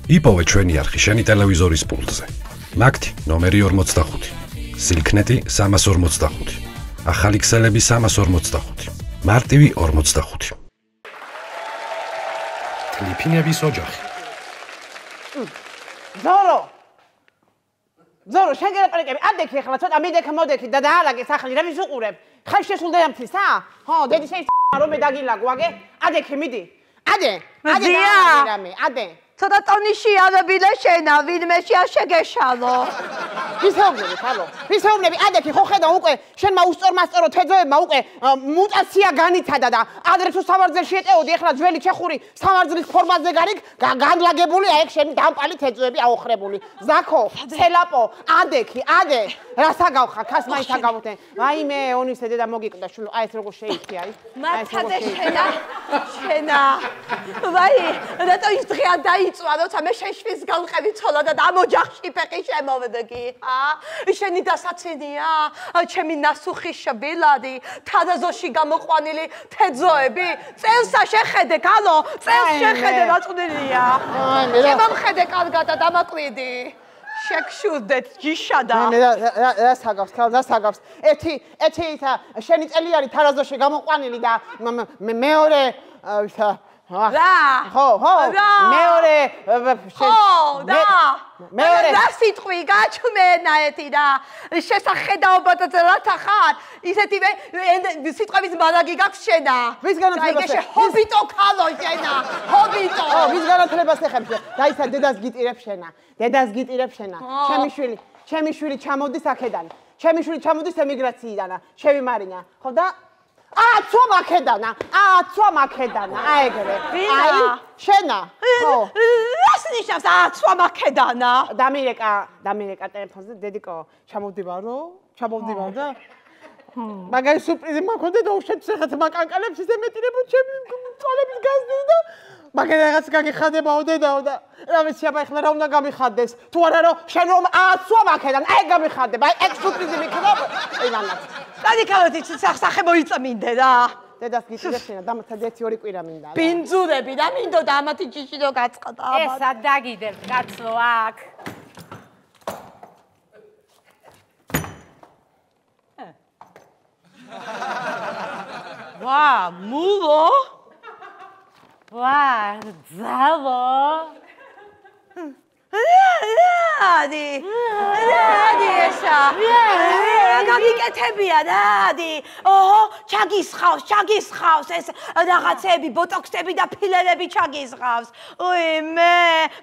იპოვე ჩვენი არხი შენი ტელევიზორის პულტზე. მაგთი ნომერი 45, სილქნეტი 345, ახალი ქსელები 345, მარტივი 45. ტლიფინების ოჯახი. ზორო, შენ გერაპარაკები, ადექი ახლა ცოტა მიდექ მოდექი და დაალაგე სახელი, რა ვიზუყურებ? ხარ შესულდა ამთის, ხო, დედი შენ რომ მე დაგილაგო, აგე? ადექი მიდი. ადე. ცოტა ტონიში ანაბილა შენა, ვინმეში არ შეგეშალო. ვისეუბნები, ხალო? ვისეუბნები, ადექი ხო ხედა უკვე შენმა უსწორმასწორო თეძოებმა უკვე მუტაცია განიცადა და ადრე თუ სამარძელში ეტეოდი, ახლა ძველი ჩეხური სამარძლის ფორმაზე გარიგ განლაგებული, აი შენი დამპალი თეძოები აოხრებული. ზაქო, ცელაპო, ადექი, რას აგავხა, ხას მაინც აგავთე. ვაიმე, ონისე დედა მოგიკვდა შულო, აი ეს როგორ შეიქცი არის. მართადე შენა. ვაი, რატო ის დღეა დაიწვა, როცა მე შეშვის გავყევი ცოლა და ამ ოჯახში ფეხი შემოვედი. შენი დასაცინია, ჩემი ნასუხი შბილადი, თადაზოში გამოყვანილი თეძოები, წელსა შეხედე, გალო, წელს შეხედე, რაწუნილია. შემომხედე კარგად და დამაკვიდი. შეგშურდეთ ჯიშადა. რას აგავს, რას აგავს. ერთი შენი წელი არის თარაზოში გამოყვანილი და მეორე მეორე რა სიტყვი გაჩვენა ეთი და შესახედაობად რათა ხარ ისეთივე სიტყვების მარაგი გაქვს შენა ვის განათლებას ჰობიტო ქალო შენა ჰობიტო ვის განათლებას ეხებს დაიცა დედას გიტირებ შენა ჩემი შვილი ჩამოდის აქედან ჩემი შვილი ჩამოდის ემიგრაციიდან შევიმარინა ხო და აცვა მაქედანა აეგრე აი შენა ხო რას ნიშნავს აცვა მაქედანა დამირეკა ტელეფონზე დედიკო ჩამოვდივარო და მაგარი სურპრიზი მაქონდა და უშეცს ახაც მაკანკალებს ისე მეტირებო ჩემი წოლების გაზდის და მაგარი რაღაც გაგიხადებაო დედაო და რა ვიცი აბა ეხლა რა უნდა გამიხადდეს თუ არა რომ შენ რომ აცვა მაქედან აი გამიხადებ აი ეგ სურპრიზი მიქნებ ევანაც რადიკალოთი სახე მოიწმინდე რა დედას გიტირებ შენა დამაცა 1-2 კვირა მინდა პინძურები და მინდოდა ამათი ჯიში რო გაწყდა ეს ადაგიდებ კაცო აქ ვა მულო ვა ძალო რადი ესა გაგიკეთებია რადი ოჰო ჩაგისხავს ეს რაღაცები ბოტოქსები და ფილერები ჩაგისხავს უიმე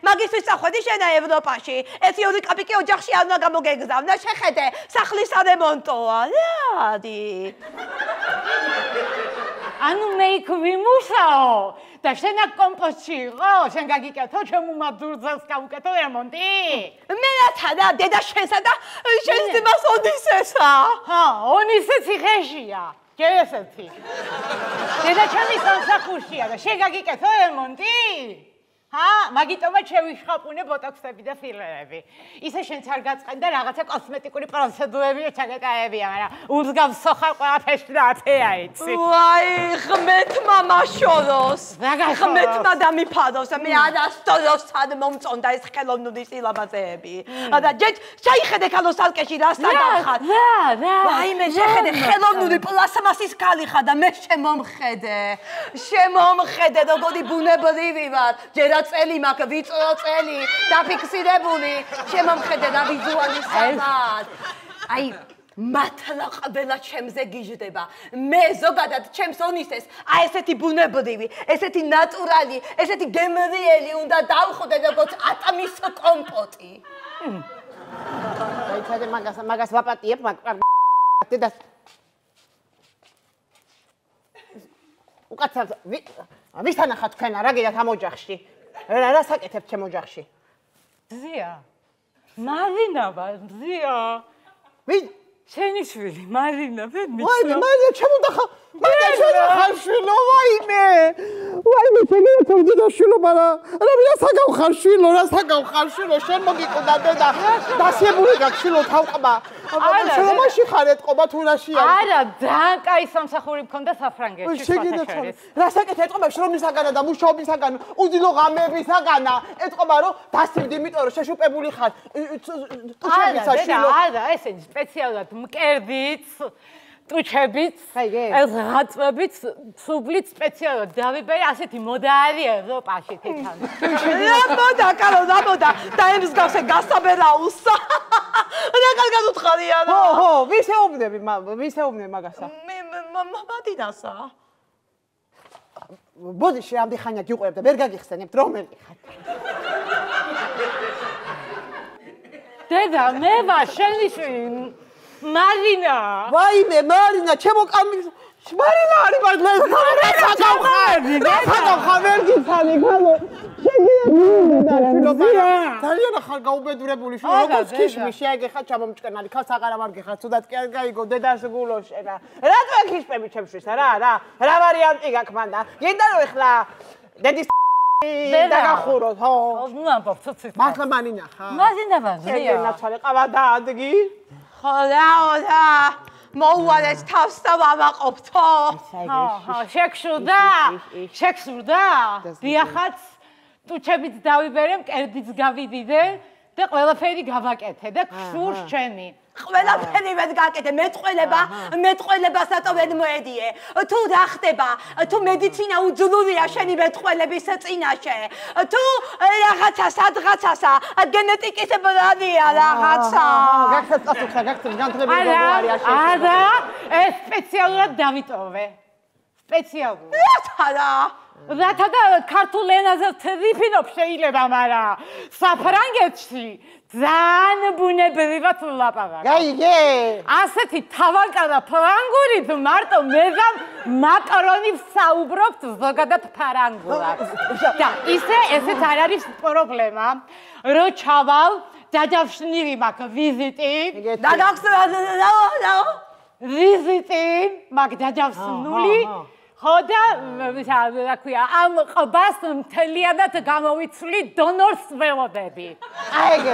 მაგისთვის წახვედი შენა ევროპაში ეს 2 კაპიკი ოჯახში არ უნდა გამოგეგზავნა შეხედე სახლის არემონტოა რადი ანუ მე იქ ვიმუშაო და შენა კომპოსტში იყო შენ გაგიკეთო ჩემო მადურზას გავუკეთო რემონტი მე რათა დედა შენსა და შენს დებას ონისესა ონისე ციხეშია გესეთი დედა ჩემი სამსახურშია და შენ გაგიკეთო რემონტი მაგიტომა შევიშხაპუნე ბოტოქსები და ფილერები ისე შენც არ გაწყენდა რაღაცა კოსმეტიკური პროცედურები ჩაგეკაებია მაგრამ უზგავსო ხარ ყველაფერში და ათეა იცი ვაი ღმერთმა მაშოროს ღმერთმა დამიფაროს მე არასდროს არ მომწონდა ეს ხელოვნური სილამაზეები და შეიხედე ქალო სალკეში რას დაგახარ ვაი მე შეხედე ხელოვნური პლასმასის ქალი ხარ და მე შემომხედე როგორი ბუნებრივი ვარ წელი მაქვს ვიწრო წელი დაფიქსირებული შემომხედე და ვიზუალიზovat აი მართლა ყველა ჩემზე გიჟდება მე ზოგადად ჩემს ონისეს აი ესეთი ბუნებრივი ესეთი ნატურალი ესეთი გემრიელი უნდა დავხვდე როგორც ატამის კომპოტი დაიცადე მაგას ვაპატიებ დედას უკაცრავ ვისთან ახლა თქვენ რა გიდათ ამ ოჯახში რა საკეთებ ჩემ ოჯახში ზია მარინა შენი შვილი მარინა ვაიმე მარია ჩემო და ხალშვილო ვაიმე შეგიძლიათ მომდიდო შვილო, მაგრამ რა საგავხარ შვილო, რა საგავხარ შვილო, შენ მოგიკვდა დედა. დასიებული გაქვს შვილო თავყბა. შრომაში ხარ ეთყობა თუ რაში არის? არა, ძალიან კაი სამსახური მქონდა საფრანგეთში. შეგიძლიათ რა საკეთე ეთყობა შრომისაგანა და მუშაობისაგან, უძილო ღამეებისაგანა. ეთყობა რომ დასივდი, იმიტომ რომ შეშუპებული ხარ. ტუჩებისა შვილო. არა, ესენი სპეციალურად მკერდიც ტუჩებით, ეს ღაწვებით, სუბლით სპეციალურად დავიბერე, ასეთი მოდა არის ევროპაში თვითონ. რამოდა, კალო, რამოდა, და ეს მსგავსე გასაბერაულს. და კარგად უთხარია რა. ხო, ვისეუბნები მაგასა. მადიდასა. ბოდიში ამდენ ხანია გიყვებ და ვერ გაგიხსენებთ რომელი ხარ. დედა, მე ვარ შენი შვილი. მარინა. ვაიმე, მარინა, ჩემო კამის მარინა არის მაგრამ საგავხარ ვერ გიცანი, ხალო. ძალიან ხარ გაუბედურებული შვილო, როგორც ქიშმიში აიგეხა ჩამომჭკენალი, ქალს აღარ ამარგეხა, თუდად კი არ გაიგო დედას გულო შენა. რატო ქიშმები ჩემშვის რა ვარიანტი გაქვს მანდა? გინდა რომ ეხლა დედის დაგახუროთ, ხო? ნუ ამბობ ცუცით. მართლა მარინა ხარ? მარინა ვარ, ზია. ნაცვალე ყავა დაადგი. ხოდა მოუვალეთ თავს და ვამაყობთო. ხო, შექსურდა? დიახაც, ტუჩებით დავიბერე, მკერდიც გავიდიდე და ყველაფერი გავაკეთე და გსურს ჩემი. ყველაფერი ვერ გაკეთე, მეტყველებას რატო ვერ მოედიე? თუ რა ხდება? თუ მედიცინა უძლურია შენი მეტყველების წინაშე? თუ რაღაცასა, გენეტიკის ბრალია რაღაცა. გახსოვს განთლებული გოგო არის. არა, ეს სპეციალურად დავიტოვე. სპეციალურად. რათა და ქართულ ენაზე ვთრიფინებ შეიძლება, მაგრამ საფრანგეთში ძალიან ბუნებრივად ვლაპარაკობ. გაიგე? ასეთი თავანკარა ფრანგულით მარტო მეზამ მაკარონი ვსაუბრობთ ზოგადად ფრანგულად. და ესეც არ არის პრობლემა, რომ ჩავალ დაჯავშნილი მაქვს ვიზიტი. ვიზიტი მაქვს დაჯავშნული. ხოდა, რა ქვია, ამ ყბას მთლიანად გამოვიცვლი დონორს ველოდები. აიგე,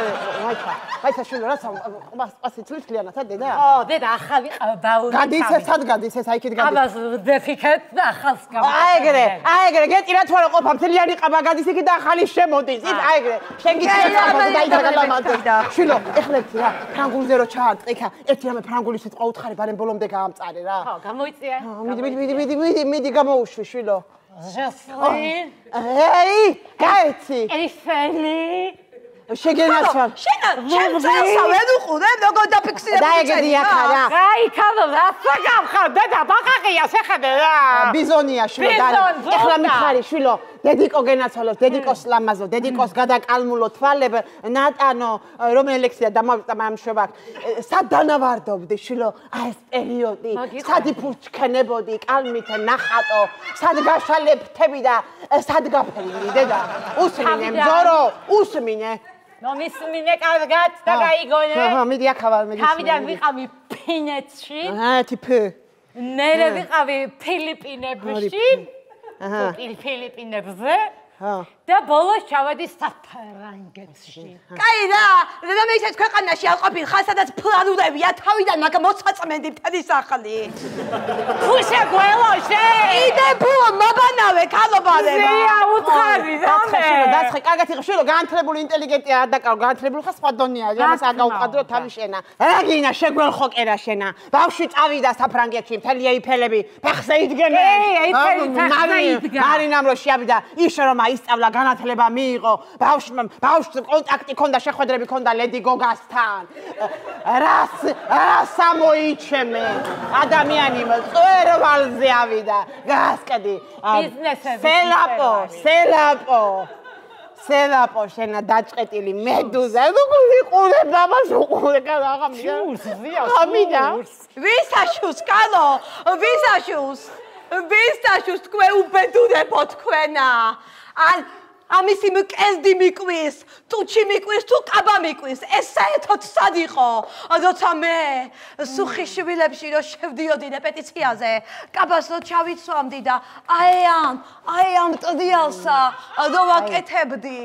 შვილო, რა ყბას იცვლი მთლიანად, დედა? ხო, დედა, ახალი ყბა უნდა. გადის ეს სად გადის ეს აიქით გადის? ყბას ვდეფიქეთ და ახალს გამოვიცვლი. აიგე, გეტირა თუ არა ყოფა მთლიანი ყბა გადის იქით და ახალი შემოდის. აიგე, შენ გიწევს დაიდაგალამანდა. შვილო, ეხლა რა, ფრანგულზე რო ჩაარტყი, ერთი რამე ფრანგული სიტყვა უთხარი, ბარემ ბოლომდე გაამწარე რა. ხო, გამოიწია. მიდი გამოუშვი შვილო. ჟესლი. გაიცი. ესენი. შეგენაცვალ. შენ წელსა ვერ უყურე, როგორ დაფიქსირებული დაეგდია ხარა. გაიქალა, რაცა გავხარ, დედა, ბაყაყია, შეხედე რა. ბიზონია შვილო, ეხლა მიხარი შვილო. დედიკო გენაცვალოს, დედიკოს ლამაზო, დედიკოს გადაკალმულო თვალებ, ნატანო, რომელი ლექსია დამავიწყდა მამშვება. სად დანავარდობდი შვილო, ეს პერიოდი, სად იფურჩქენებოდი, კალმით ნახატო, სად გაშალეფთები და სად გაფრინდი, დედა. უსმინე, მძორო, უსმინე. ნუ მისმინე კარგად და გაიგონე. ხო, მიდი ახავალ, მიდი. თავიდან ვიყავი ფინეთში. ტიპი. მერე ვიყავი ფილიპინებში. ფილიპინებზე. და ბოლოს ჩავედი საფრანგეთში. კაი რა, მე ისეთ ქვეყანაში არ ყოფილ ხარ, სადაც ფლანურებია, თავიდან მაგ მოწაწმენდი მთელი სახლი. თუ შეგველოშე? იდე ბულო მაბანავე ქალობარება. ზია უთხარი რამე. დაცხე, კარგად იყო, შვილო, განათლებული ინტელიგენტია არ დაკავ, განათლებული ხარ სხვა დონეა, ამას არ გაუყადრო თავი შენა. რა გინა შეგველხო კერა შენა. ბავშვი წავიდა საფრანგეთში, მთელი ეიფელები, ფეხზე იდგნენ. მარინამ რო შეავიდა, ის რომ აისწავლა განათლება მიიღო, ბავშვს კონტაქტი ქონდა, შეხვედრები ქონდა ლედი გოგასთან. რას ამოიჩემე? ადამიანი მწვერვალზე ავიდა. გასკდი. სელაპო, შენა დაჭყეტილი მედუზა. უყურებ ამას, უყურებ აღამიდა. ამიდა. ვისაშუს, კალო, ვისაშუს თქვენ უბედურებო თქვენა. ამისი მკელდი მიკვრის, ტუჩი მიკვრის თუ კაბა მიკვრის. ეს საერთოდ სად იყო? როცა მე სუხიშვილებში რო შევდიოდი რეპეტიციაზე, კაბას რო ჩავიცვამდი და აი ამ ტდიალსა რო ვაკეთებდი.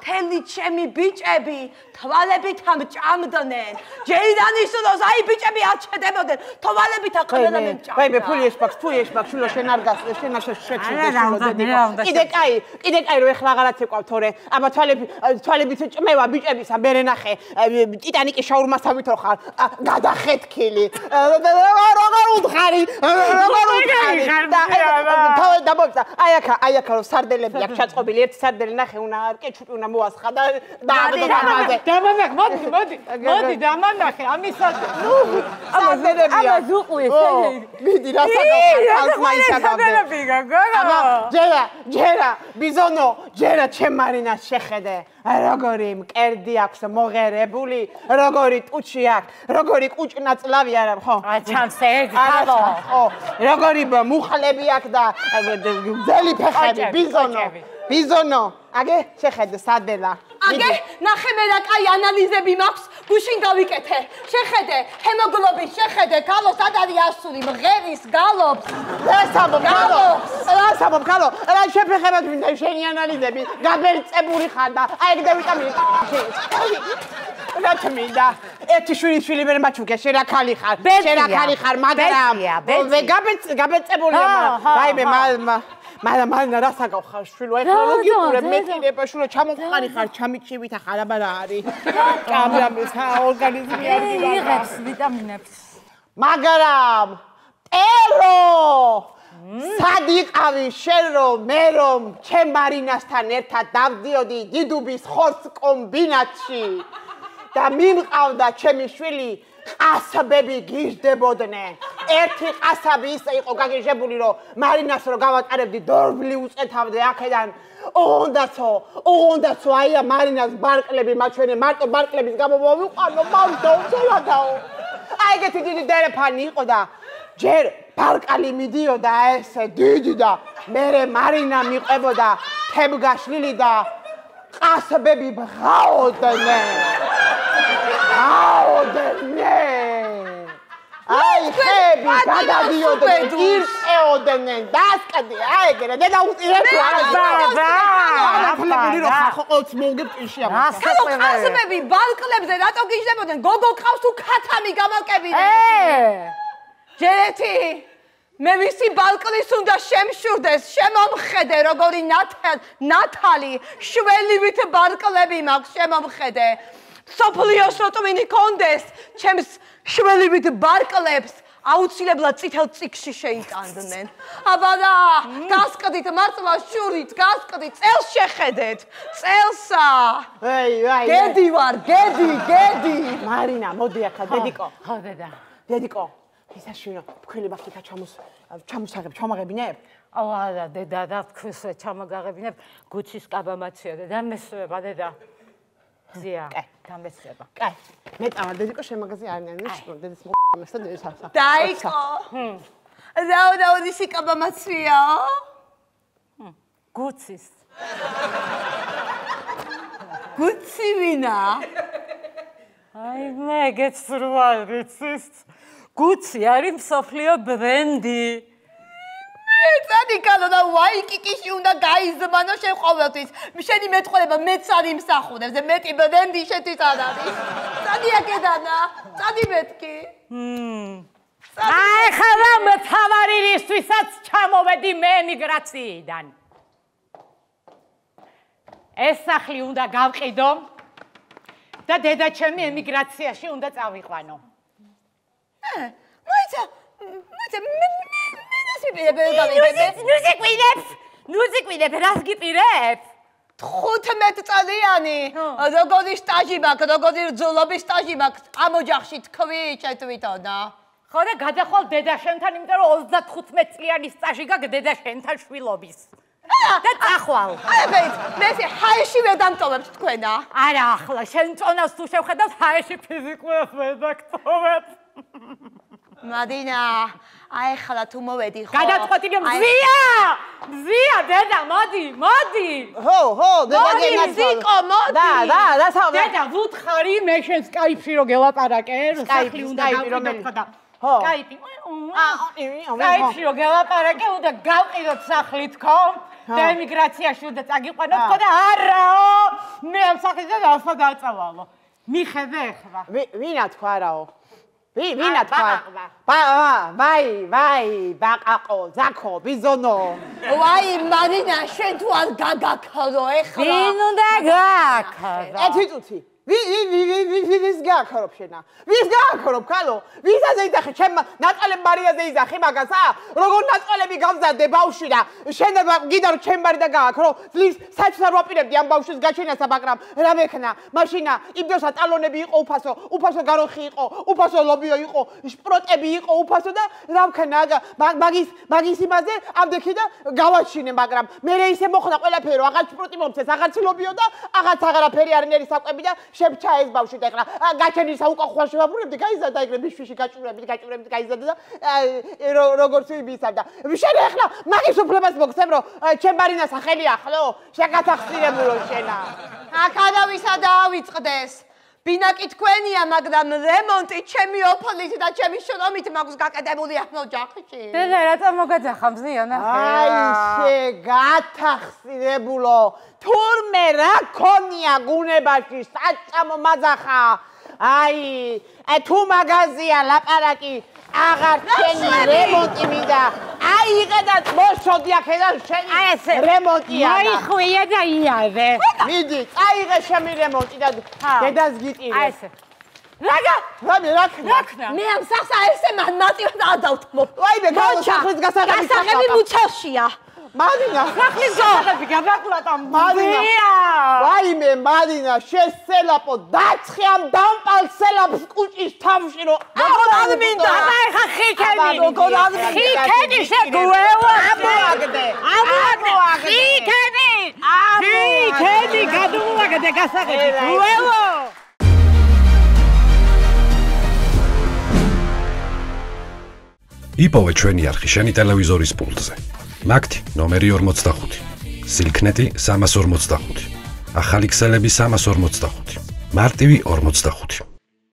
თელი ჩემი ბიჭები თვალებით ამჭამდნენ. ჯეიდან ისუროს აი ბიჭები არ ჩედებოდნენ. თვალებით ყველა მემჭამდა. ვაიმე, ფული ეშბაქს, შულო შენ არ გას, შენ არ შეჩერდე. კიდე კაი რო ეხლა აღარაც ეკვავ თორე. აბა თვალებით ჭმევა ბიჭებისა, მე რენახე ტიტანიკის შაურმასავით რო ხარ, გადახეთქილი. როგორ უთხარი? და მოიცა, აი აქ რო სარდელები აქვს ჩაწყობილი, ერთი სარდელი ნახე, კეჩუპი უნდა მოასხა და მოდი დამანახე ამისაც აბა ზუყვი მიდი რა საკითხს მაიცაგავდე აბა ჯერა ბიზონო ჯერა ჩემ მარინას შეხედე როგორი მკერდი აქვს მოღერებული როგორი ტუჩი აქვს როგორი კუჭნაწლავი არა ხო ჩანს ეგ ხალო ხო როგორი მუხლები აქვს და ძელი ფეხები ბიზონო აგე შეხედე სადება აგე ნახე მე რა კაი ანალიზები მაქვს გუშინ გავიკეთე შეხედე ჰემოგლობინი შეხედე გალოს სად არის ასული მღერის გალობს რასაბობ გალო რა შეფეხებად მინდა შენი ანალიზები გაბერწებული ხარ და აი ეგ და ვიტამინი რა თმინდა ერთი შვილი მე მაჩუქე შენ რა ხალი ხარ მაგრამ გაბერწებულია რაიმე მანა რა საკავხარ შვილო ეხლა ლოგიკურე მეტილება შვილო ჩამოყარი ხარ ჩამიჩივით ახლა აბა რა არის კამრამის ორგანიზმი არ იღებს ვიტამინებს მაგრამ ტერო სად იყავი შენ რომ მე რომ ჩემ მარინასთან ერთად დავდიოდი დიდუბის ხორცს კომბინატში და მიმყავდა ჩემი შვილი ყასაბები გიждდებოდნენ. ერთი ყასაბი ისე იყო გაგიჟებული, რომ მარინას რო გავატარებდი, დორბლი უწეთავდე აქედან. ოღონდაცო, აი მარინას ბარკლები მაჩვენე, მარტო ბარკლების გამო მოვიყვანო, მავდაო. აი ეგეთი დიდი დერეფანი იყო და ჯერ ბარკალი მიდიოდა ესე დიდი და მერე მარინა მიყვებოდა თებგაშლილი და ყასაბები ბღაოდნენ. აი ხები გადადიოდნენ გირწეოდნენ დასკდი აი ეგრე და დაუწირებს აფლები რო ხო ყოველს მოვგებტიში ამას ყასაბები ბალკლებზე რატო გიждდებოდნენ გოგო ყავს თუ ქათამი გამაკებინე ჯერეთი მე ვისი ბალკონის უნდა შემშურდეს შემომხედე როგორი ნათალი შველივით ბალკლები მაქვს შემომხედე სოფლიოს როტვინი კონდეს ჩემს შველივით ბარკლებს აუცილებლად წითელ წიგში შეიტანდნენ. აბა და გასკდით მართლა შურით, გასკდით, წელს შეხედეთ. წელსა. გედი ვარ, გედი. მარინა, მოდი ახლა დედიკო. ხო, დედა. დედიკო. ისაშინო, თქვენი ბაქიკა ჩამოაღებინებ? არა, დედა, და თქვენს ჩამოგაღებინებ, გუჩის კაბა მაცია და მესვება, დედა. ზია, დამესება. კაი. მე წავალ დედიკო შენ მაგაზე არ ნიშნულ, დედის მოგამეს და დედის ახლა. დაიკო. დაუდაუდი სიკაბა მაციაო? გუცის. გუცი ვინა? აი მე გეცრუალ ვიცის. გუცი არის მსოფლიო ბრენდი. წადიკალო და ვაიკიკიში უნდა გაიზმანო შენ ყოველთვის. შენი მეტყველება მეც არ იმსახურებს, მეტი ბრენდი შეთვის არ არის. წადი აქედანა, წადი მეთქი. აი ხლა მთავარისთვისაც ჩამოვედი მე ემიგრაციიდან. ეს სახლი უნდა გავყიდო და დედაჩემი ემიგრაციაში უნდა წავიყვანო. მოიცა ნუზიკვინებ, რას გიპირებ? 15 წლიანი, როგორი სტაჟი მაქვს, როგორი რძოლობის სტაჟი მაქვს, ამ ოჯახში თქვი თვითონა. ხო და გადახვალ დედა შენთან, იმიტომ რომ 35 წლიანი სტაჟი გაქვს დედა შენთან შვილობის. და წახვალ. მე ჰაეში ვერ დამტოვებ თქვენა. არა, ახლა შენ წონას თუ შევხედავ ჰაეში ფიზიკურად ვერ დაგტოვებ. მადინა, აი ხლა თუ მოვედი ხო? გადაწყვეტილი მზია, დედა, მოდი. ხო, მოდი, ზიკო, მოდი. და საუბარი. დედა, ვუთხარი მე შენ სკაიპში რო გელაპარაკე, სახლი უნდა გავყიდო და ხო. სკაიპი. სკაიპში რო გელაპარაკე, უნდა გავყიდოთ სახლი თქო. და ემიგრაციაში უნდა წაგიყვანო თქო და არაო, მე ამ სახლიდან ახლა დაწავალო. მიხედე ახლა. ვინა თქვა არაო? ვინა თქვა? ვაი, ბაყაყო, ზაქო, ბიზონო. ვაი, მარინა, შენ თუ არ გაგაქრო ეხლა. ვინ უნდა გაქრო? ეთი წუთი. ვის გააქრობ შენა? ვის გააქრობ ხალო? ვისაც ეძახი ჩემ ნატყალებ მარიაზე იძახი მაგასა? როგორ ნატყალები გავზადე ბავშვი და შენ გიდა რომ ჩემ ბარი და გააქრო? ძლივს საერთოდ არ ვაპირებდი ამ ბავშვის გაჩენასა, მაგრამ რა მექნა? მაშინა იმ დროსაც ტალონები იყო უფასო გაროხი იყო, უფასო ლობიო იყო, შპროტები იყო უფასო და რა მქნა მაგის იმაზე ამდექი და გავაჩინე, მაგრამ მე ისე მოხდა ყველაფერი, აღარ შპროტი მომცეს, აღარც ლობიო და აღარაფერი არ ნერი საკვები და შეფჩა ეს ბავშვი და ეხლა გაჩენისა უკვე ხვალ შევაბურებდი, გაიზარდა ეგრე ბიშვიში გაჭურებით გაიზარდა და როგორც ვიბისავდა. შენ ეხლა მაგის უფლებას მოგცემ, რომ ჩემ ბარინას ახელი ახლო, შეგათახსირებულო შენა. აქ არავისა დაავიწყდეს. ბინაკი თქვენია, მაგრამ რემონტი ჩემი ოფლით და ჩემი შრომით მაქვს გაკეთებული ამ ოჯახში. დედა, რატო მოგაძახა მზიანა? აი, შეგათახსირებულო. თურმე რა ქონია გუნებაში საწამო მაძახა. აი, თუ მაგაზია ლაპარაკი აღარ შენი რემონტი მინდა. აი, იყედაც მოშოდი აქედან შენი რემონტია. მოიხვია და იაზე. მიდი, წაიღე შემი რემონტი და დედას გიტირე. აი ესე. რაგა? რა ქნა? მე ამ სახსა ესე მარტივად არ დავთმობ. ვაიმე, გასახლის გასაღები გასაღები მუცელშია. მარინა, სახლის გასაღები გადაკლატა მარინა. ვაიმე, მარინა, შესელაპო, დაცხი ამ დამპალ სელაპს კუჭის თავში რომ როგორ არ მინდა? აბა ეხა ხიქენი. როგორ არ მინდა? ხიქენი შეგუევა. ამოაგდე. ხიქენი გადმოაგდე გასაღები. გუელო. იპოვე ჩვენი არხი შენი ტელევიზორის პულტზე. მაგთი ნომერი 45, სილქნეტი 345, ახალი ქსელები 345, მარტივი 45.